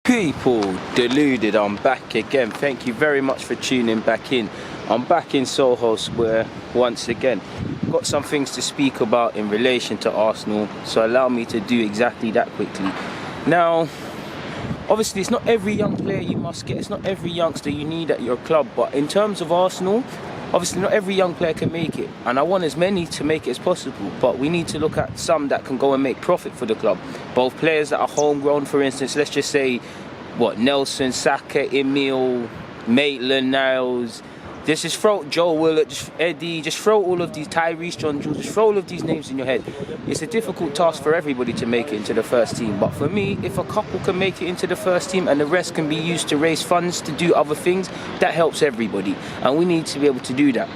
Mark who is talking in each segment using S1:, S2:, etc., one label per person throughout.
S1: People, Deluded, I'm back again. Thank you very much for tuning back in. I'm back in Soho Square once again. Got some things to speak about in relation to Arsenal, so allow me to do exactly that quickly. Now, obviously it's not every young player you must get, it's not every youngster you need at your club, but in terms of Arsenal, obviously not every young player can make it, and I want as many to make it as possible, but we need to look at some that can go and make profit for the club. Both players that are homegrown, for instance, let's just say, Nelson, Saka, Emil, Maitland, Niles, just throw Joe Willett, Eddie, just throw all of these, Tyrese, John Jules, just throw all of these names in your head. It's a difficult task for everybody to make it into the first team, but for me, if a couple can make it into the first team and the rest can be used to raise funds to do other things, that helps everybody, and we need to be able to do that.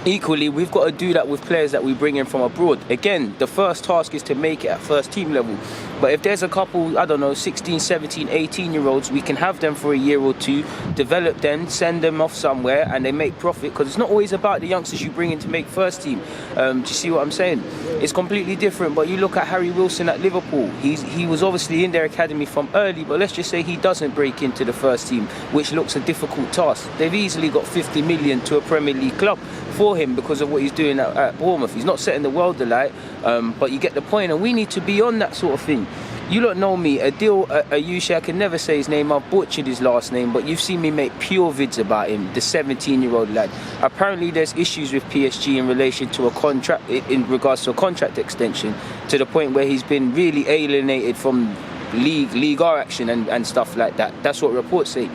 S1: Equally, we've got to do that with players that we bring in from abroad. Again, the first task is to make it at first team level. But if there's a couple, I don't know, 16, 17, 18-year-olds, we can have them for a year or two, develop them, send them off somewhere, and they make profit. Because it's not always about the youngsters you bring in to make first team. Do you see what I'm saying? It's completely different. But you look at Harry Wilson at Liverpool. He was obviously in their academy from early, but let's just say he doesn't break into the first team, which looks a difficult task. They've easily got 50 million to a Premier League club for him because of what he's doing at Bournemouth. He's not setting the world alight, but you get the point, and we need to be on that sort of thing. You don't know me, Ayushi, I can never say his name, I've butchered his last name, but you've seen me make pure vids about him, the 17-year-old lad. Apparently there's issues with PSG in relation to a contract, in regards to a contract extension, to the point where he's been really alienated from league R action and stuff like that. That's what reports say.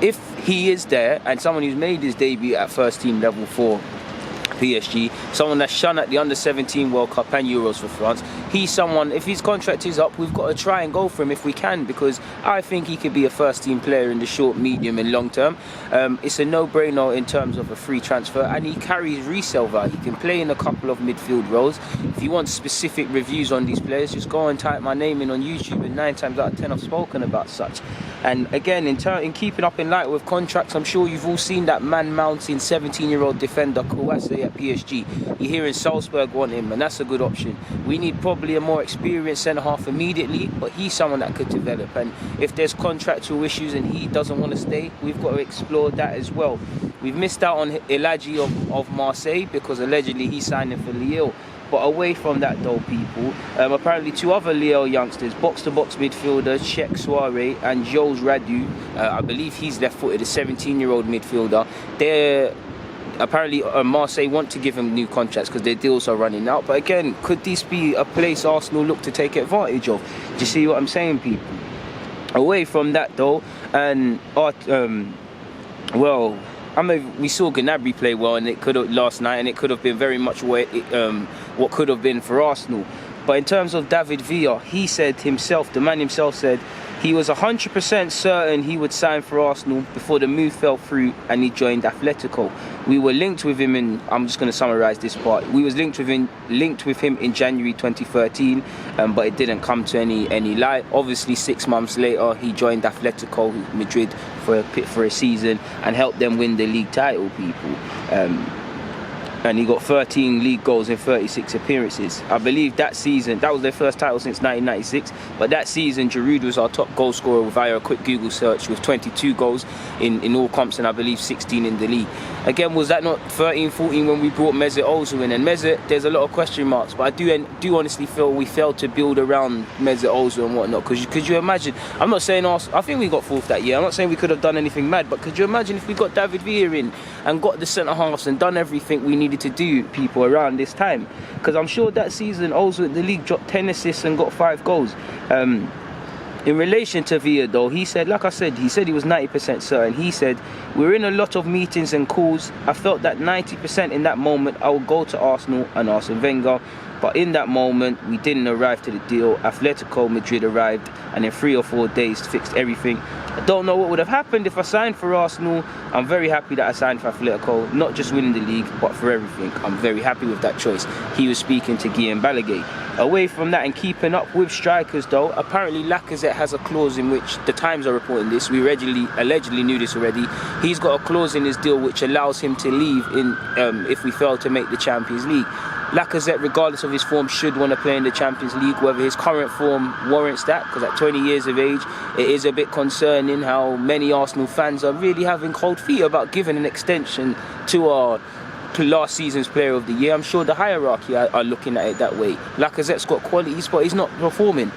S1: If he is there, and someone who's made his debut at first team level for PSG, someone that's shone at the under-17 World Cup and Euros for France, he's someone, if his contract is up, we've got to try and go for him if we can, because I think he could be a first-team player in the short, medium and long term. It's a no-brainer in terms of a free transfer, and he carries resale value. He can play in a couple of midfield roles. If you want specific reviews on these players, just go and type my name in on YouTube, and 9 times out of 10 I've spoken about such. And again, in keeping up in light with contracts, I'm sure you've all seen that man-mounting 17-year-old defender Kouassi at PSG. You're hearing Salzburg want him, and that's a good option. We need probably a more experienced centre-half immediately, but he's someone that could develop. And if there's contractual issues and he doesn't want to stay, we've got to explore that as well. We've missed out on Elagi of Marseille because allegedly he's signing for Lille. But away from that though, people, apparently 2 other Lille youngsters, box-to-box midfielder Cheikh Souare and Jules Radu, I believe he's left-footed, a 17-year-old midfielder. They're apparently Marseille want to give him new contracts because their deals are running out. But again, could this be a place Arsenal look to take advantage of? Do you see what I'm saying, people? Away from that though, and well, we saw Gnabry play well, and it could have last night, and it could have been very much what could have been for Arsenal. But in terms of David Villa, he said himself, the man himself said, he was 100% certain he would sign for Arsenal before the move fell through and he joined Atletico. We were linked with him in, I'm just going to summarise this part, we was linked with him in January 2013, but it didn't come to any light. Obviously 6 months later he joined Atletico Madrid for a season and helped them win the league title, people. And he got 13 league goals in 36 appearances. I believe that season, that was their first title since 1996, but that season Giroud was our top goal scorer via a quick Google search with 22 goals in all comps, and I believe 16 in the league. Again, was that not 13-14 when we brought Mesut Ozil in? And Mesut, there's a lot of question marks, but I do honestly feel we failed to build around Mesut Ozil and whatnot. Because could you imagine, I'm not saying Arsenal, I think we got 4th that year, I'm not saying we could have done anything mad, but could you imagine if we got David Villa in and got the centre-halves and done everything we needed to do, people, around this time? Because I'm sure that season Ozil in the league dropped 10 assists and got 5 goals. In relation to Villa though, he said, like I said, he said he was 90% certain. He said, we're in a lot of meetings and calls. I felt that 90% in that moment I would go to Arsenal and Arsene Wenger. But in that moment, we didn't arrive to the deal. Atletico Madrid arrived, and in 3 or 4 days fixed everything. I don't know what would have happened if I signed for Arsenal. I'm very happy that I signed for Atletico, not just winning the league, but for everything. I'm very happy with that choice. He was speaking to Guillaume Balaguer. Away from that and keeping up with strikers though, apparently Lacazette has a clause in which, the Times are reporting this, we allegedly knew this already, he's got a clause in his deal which allows him to leave if we fail to make the Champions League. Lacazette, regardless of his form, should want to play in the Champions League. Whether his current form warrants that, because at 20 years of age, it is a bit concerning how many Arsenal fans are really having cold feet about giving an extension to our last season's Player of the Year. I'm sure the hierarchy are looking at it that way. Lacazette's got qualities, but he's not performing.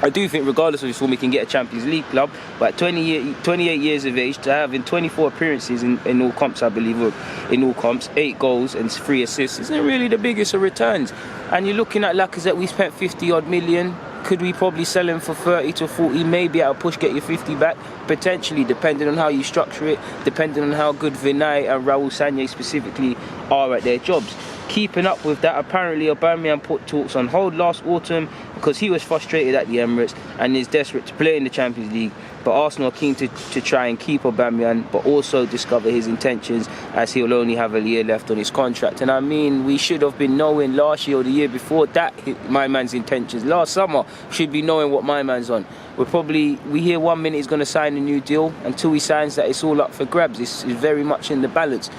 S1: I do think, regardless of his form, he can get a Champions League club. But at 28 years of age, to have in 24 appearances in all comps, I believe, or in all comps, 8 goals and 3 assists, isn't really the biggest of returns. And you're looking at Lacazette, we spent 50 odd million. Could we probably sell him for 30 to 40? Maybe at a push, get your 50 back. Potentially, depending on how you structure it, depending on how good Vinay and Raul Sanllehi specifically are at their jobs. Keeping up with that, apparently Aubameyang put talks on hold last autumn because he was frustrated at the Emirates and is desperate to play in the Champions League. But Arsenal are keen to try and keep Aubameyang, but also discover his intentions, as he'll only have a year left on his contract. And I mean, we should have been knowing last year or the year before that my man's intentions. Last summer, should be knowing what my man's on. We hear 1 minute he's going to sign a new deal. Until he signs that, it's all up for grabs. It's very much in the balance.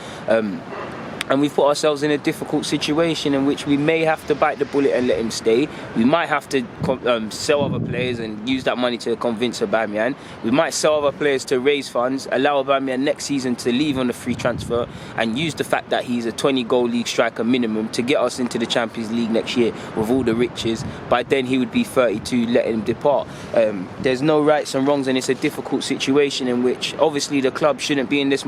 S1: And we've put ourselves in a difficult situation in which we may have to bite the bullet and let him stay. We might have to sell other players and use that money to convince Aubameyang. We might sell other players to raise funds, allow Aubameyang next season to leave on a free transfer, and use the fact that he's a 20-goal league striker minimum to get us into the Champions League next year with all the riches. By then he would be 32, let him depart. There's no rights and wrongs, and it's a difficult situation in which obviously the club shouldn't be in this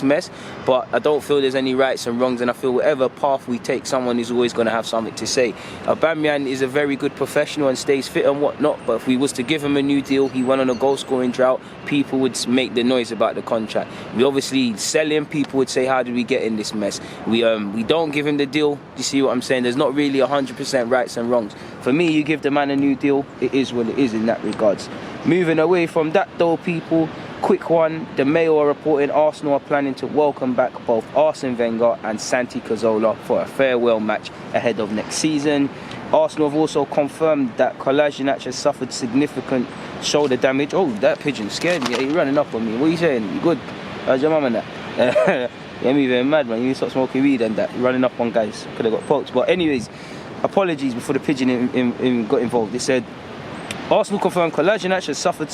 S1: mess, but I don't feel there's any rights and wrongs. And I feel whatever path we take, someone is always going to have something to say. Aubameyang is a very good professional and stays fit and whatnot, but if we was to give him a new deal, he went on a goal scoring drought, people would make the noise about the contract. We obviously sell him, people would say, how did we get in this mess? We don't give him the deal. You see what I'm saying? There's not really 100% rights and wrongs. For me, you give the man a new deal, it is what it is in that regards. Moving away from that though, people, quick one, the Mail are reporting Arsenal are planning to welcome back both Arsene Wenger and Santi Cazorla for a farewell match ahead of next season. Arsenal have also confirmed that Kolasinac has suffered significant shoulder damage. Oh, that pigeon scared me. You're running up on me. What are you saying? You good? How's your mum and that? You're moving mad, man. You need to stop smoking weed and that. You're running up on guys. Could have got poked. But anyways, apologies before the pigeon got involved. They said Arsenal confirmed Kolasinac has suffered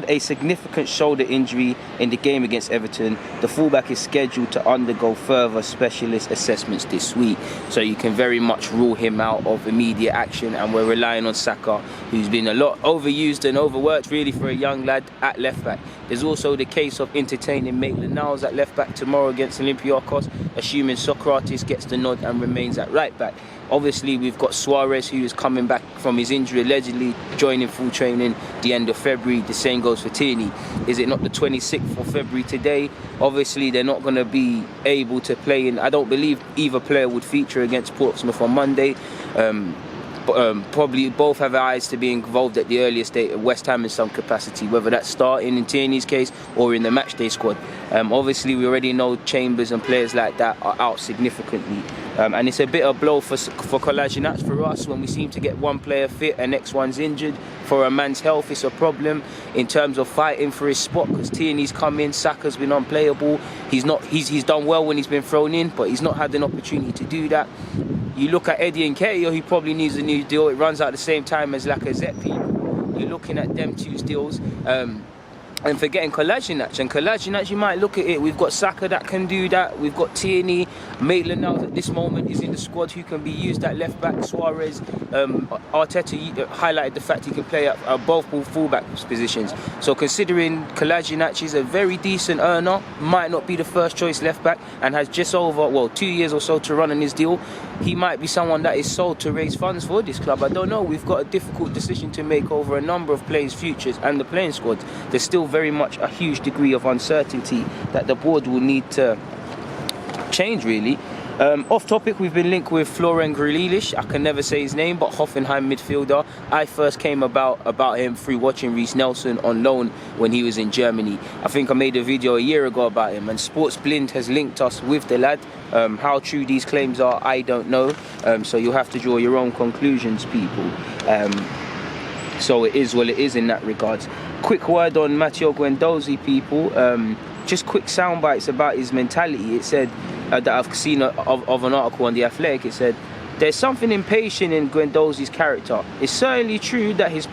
S1: a significant shoulder injury in the game against Everton. The fullback is scheduled to undergo further specialist assessments this week, so you can very much rule him out of immediate action. And we're relying on Saka, who's been a lot overused and overworked really for a young lad at left back. There's also the case of entertaining Maitland-Niles at left back tomorrow against Olympiacos, assuming Socrates gets the nod and remains at right back. Obviously, we've got Suarez, who is coming back from his injury, allegedly joining full training the end of February. The same goes for Tierney. Is it not the 26th of February today? Obviously, they're not going to be able to play in. I don't believe either player would feature against Portsmouth on Monday. Probably both have eyes to be involved at the earliest date at West Ham in some capacity, whether that's starting in Tierney's case or in the matchday squad. Obviously, we already know Chambers and players like that are out significantly. And it's a bit of a blow for Kolasinac, for us, when we seem to get one player fit and next one's injured. For a man's health, it's a problem in terms of fighting for his spot, because Tierney's come in, Saka's been unplayable. He's done well when he's been thrown in, but he's not had an opportunity to do that. You look at Eddie Nketiah, he probably needs a new deal. It runs out at the same time as Lacazette people. You're looking at them two's deals. And forgetting Kolasinac. And Kolasinac, you might look at it, we've got Saka that can do that. We've got Tierney. Maitland-Niles at this moment is in the squad, who can be used at left back. Suarez. Arteta highlighted the fact he can play at both full-back positions. So considering Kolasinac is a very decent earner, might not be the first choice left back, and has just over 2 years or so to run on his deal, he might be someone that is sold to raise funds for this club. I don't know. We've got a difficult decision to make over a number of players' futures and the playing squad. There's still very much a huge degree of uncertainty that the board will need to change, really. Off topic, we've been linked with Florian Grealish. I can never say his name, but Hoffenheim midfielder. I first came about him through watching Reiss Nelson on loan when he was in Germany. I think I made a video a year ago about him, and Sports Blind has linked us with the lad. How true these claims are, I don't know. So you'll have to draw your own conclusions, people. So it is what it is in that regards. Quick word on Matteo Guendouzi, people. Just quick sound bites about his mentality. It said that I've seen of an article on The Athletic. It said, there's something impatient in Guendouzi's character. It's certainly true that his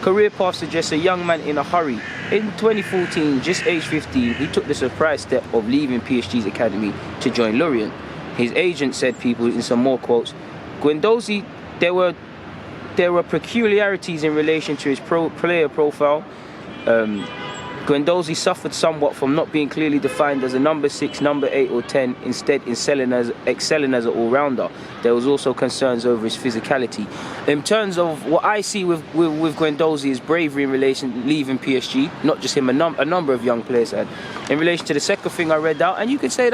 S1: career path suggests a young man in a hurry. In 2014, just age 15, he took the surprise step of leaving PSG's academy to join Lorient. His agent said, people, in some more quotes, Guendouzi, there were peculiarities in relation to his player profile. Guendouzi suffered somewhat from not being clearly defined as a number 6, number 8 or 10, instead excelling as an all-rounder. There was also concerns over his physicality. In terms of what I see with Guendouzi is bravery in relation to leaving PSG, not just him, a number of young players had. In relation to the second thing I read out, and you could say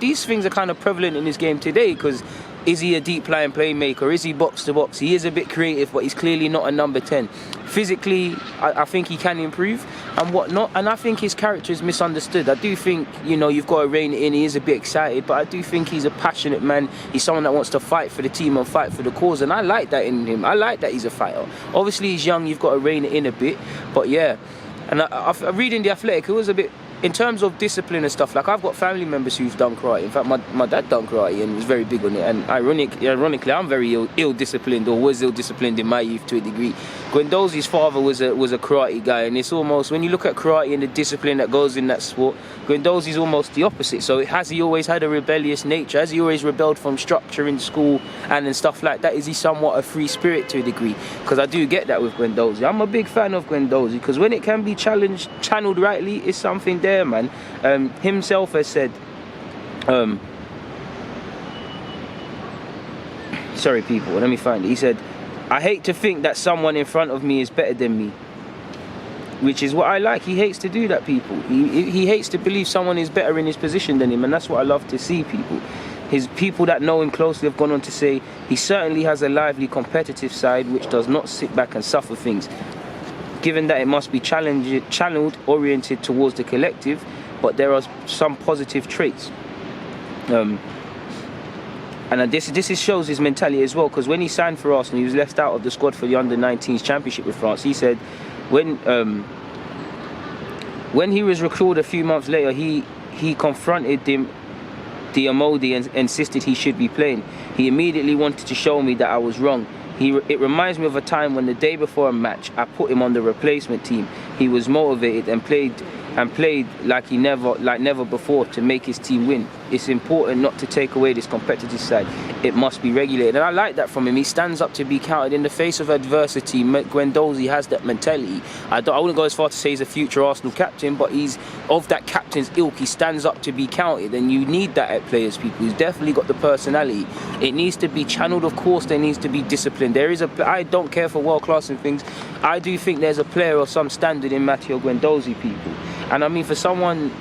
S1: these things are kind of prevalent in this game today, because is he a deep-lying playmaker? Is he box-to-box? He is a bit creative, but he's clearly not a number 10. Physically, I think he can improve and whatnot, and I think his character is misunderstood. I do think, you've got to rein it in. He is a bit excited, but I do think he's a passionate man. He's someone that wants to fight for the team and fight for the cause, and I like that in him. I like that he's a fighter. Obviously, he's young. You've got to rein it in a bit, but yeah. And I reading The Athletic, it was a bit... In terms of discipline and stuff, like I've got family members who've done karate. In fact, my dad done karate and was very big on it. And ironically, I'm very ill-disciplined, or was ill-disciplined in my youth to a degree. Guendouzi's father was a karate guy, and it's almost, when you look at karate and the discipline that goes in that sport, Guendouzi's almost the opposite. So has he always had a rebellious nature? Has he always rebelled from structure in school and stuff like that? Is he somewhat a free spirit to a degree? Because I do get that with Guendouzi. I'm a big fan of Guendouzi, because when it can be channeled rightly, it's something there, man. Himself has said, sorry people, let me find it. He said, I hate to think that someone in front of me is better than me. Which is what I like. He hates to do that, people. He hates to believe someone is better in his position than him, and that's what I love to see, people. His people that know him closely have gone on to say, he certainly has a lively competitive side which does not sit back and suffer things. Given that it must be channeled, oriented towards the collective, but there are some positive traits. And this shows his mentality as well, because when he signed for Arsenal, he was left out of the squad for the under-19s championship with France. He said when he was recalled a few months later, he confronted the Amodi and insisted he should be playing. He immediately wanted to show me that I was wrong. It reminds me of a time when the day before a match, I put him on the replacement team. He was motivated and played like never before to make his team win. It's important not to take away this competitive side. It must be regulated, and I like that from him. He stands up to be counted in the face of adversity. Guendouzi has that mentality. I wouldn't go as far to say he's a future Arsenal captain, but he's of that captain's ilk. He stands up to be counted, and you need that at players, people. He's definitely got the personality. It needs to be channeled, of course. There needs to be discipline. I don't care for world class and things. I do think there's a player of some standard in Matteo Guendouzi, people. And I mean, for someone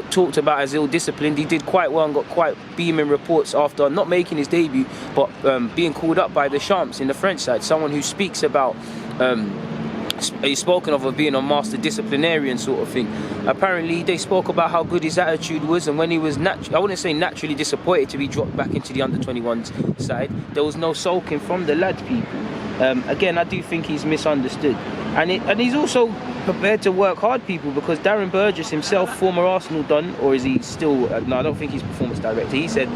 S1: talked about as ill-disciplined, he did quite well and got quite beaming reports after not making his debut, but being called up by the Champs in the French side. Someone who speaks about, he's spoken of being a master disciplinarian sort of thing. Apparently, they spoke about how good his attitude was, and when he was I wouldn't say naturally disappointed to be dropped back into the under-21s side, there was no sulking from the lad, people. Again, I do think he's misunderstood. And he's also prepared to work hard, people, because Darren Burgess himself, former Arsenal Don, or is he still... no, I don't think he's performance director. He said,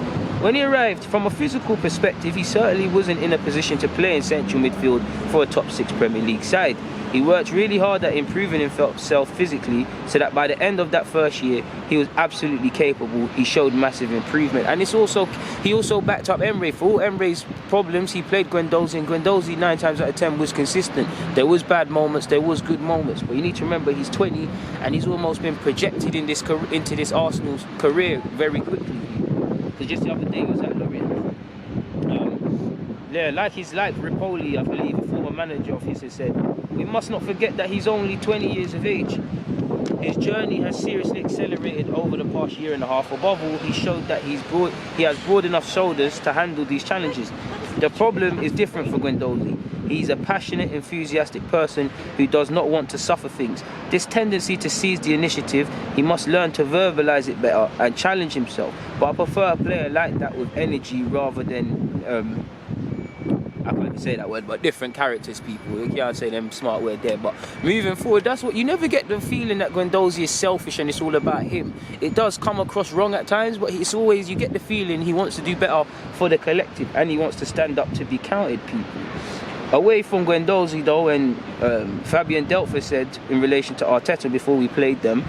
S1: when he arrived, from a physical perspective, he certainly wasn't in a position to play in central midfield for a top 6 Premier League side. He worked really hard at improving himself physically, so that by the end of that first year, he was absolutely capable. He showed massive improvement. And he also backed up Emre. For all Emre's problems, he played Guendouzi, and Guendouzi 9 times out of 10 was consistent. There was bad moments, there was good moments, but you need to remember he's 20 and he's almost been projected into this Arsenal's career very quickly. Because just the other day he was at Lorient. Like Ripoli, I believe, a former manager of his, has said, we must not forget that he's only 20 years of age. His journey has seriously accelerated over the past year and a half. Above all, he showed that he has broad enough shoulders to handle these challenges. The problem is different for Guendouzi. He's a passionate, enthusiastic person who does not want to suffer things. This tendency to seize the initiative, he must learn to verbalize it better and challenge himself. But I prefer a player like that with energy rather than I can't even say that word, but different characters, people. You can't say them smart word there, but moving forward, that's what you never get the feeling that Guendouzi is selfish and it's all about him. It does come across wrong at times, but it's always, you get the feeling he wants to do better for the collective and he wants to stand up to be counted, people. Away from Guendouzi though, and Fabian Delphi said in relation to Arteta before we played them,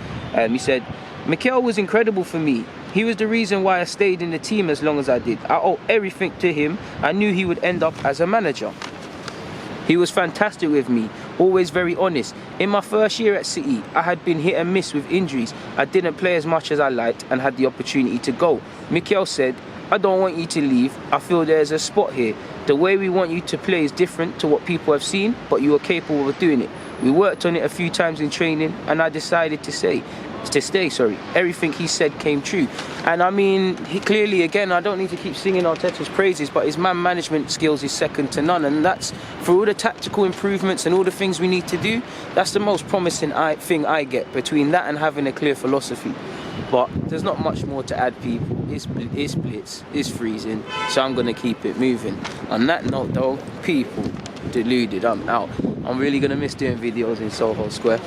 S1: he said, Mikel was incredible for me. He was the reason why I stayed in the team as long as I did. I owe everything to him. I knew he would end up as a manager. He was fantastic with me, always very honest. In my first year at City, I had been hit and miss with injuries. I didn't play as much as I liked and had the opportunity to go. Mikel said, I don't want you to leave. I feel there's a spot here. The way we want you to play is different to what people have seen, but you are capable of doing it. We worked on it a few times in training and I decided to stay. Everything he said came true. And I mean, he clearly, again, I don't need to keep singing Arteta's praises, but his man management skills is second to none. And that's, for all the tactical improvements and all the things we need to do, that's the most promising thing I get between that and having a clear philosophy. But there's not much more to add, people. It's blitz, it's freezing, so I'm going to keep it moving. On that note though, people, deluded, I'm out. I'm really going to miss doing videos in Soho Square.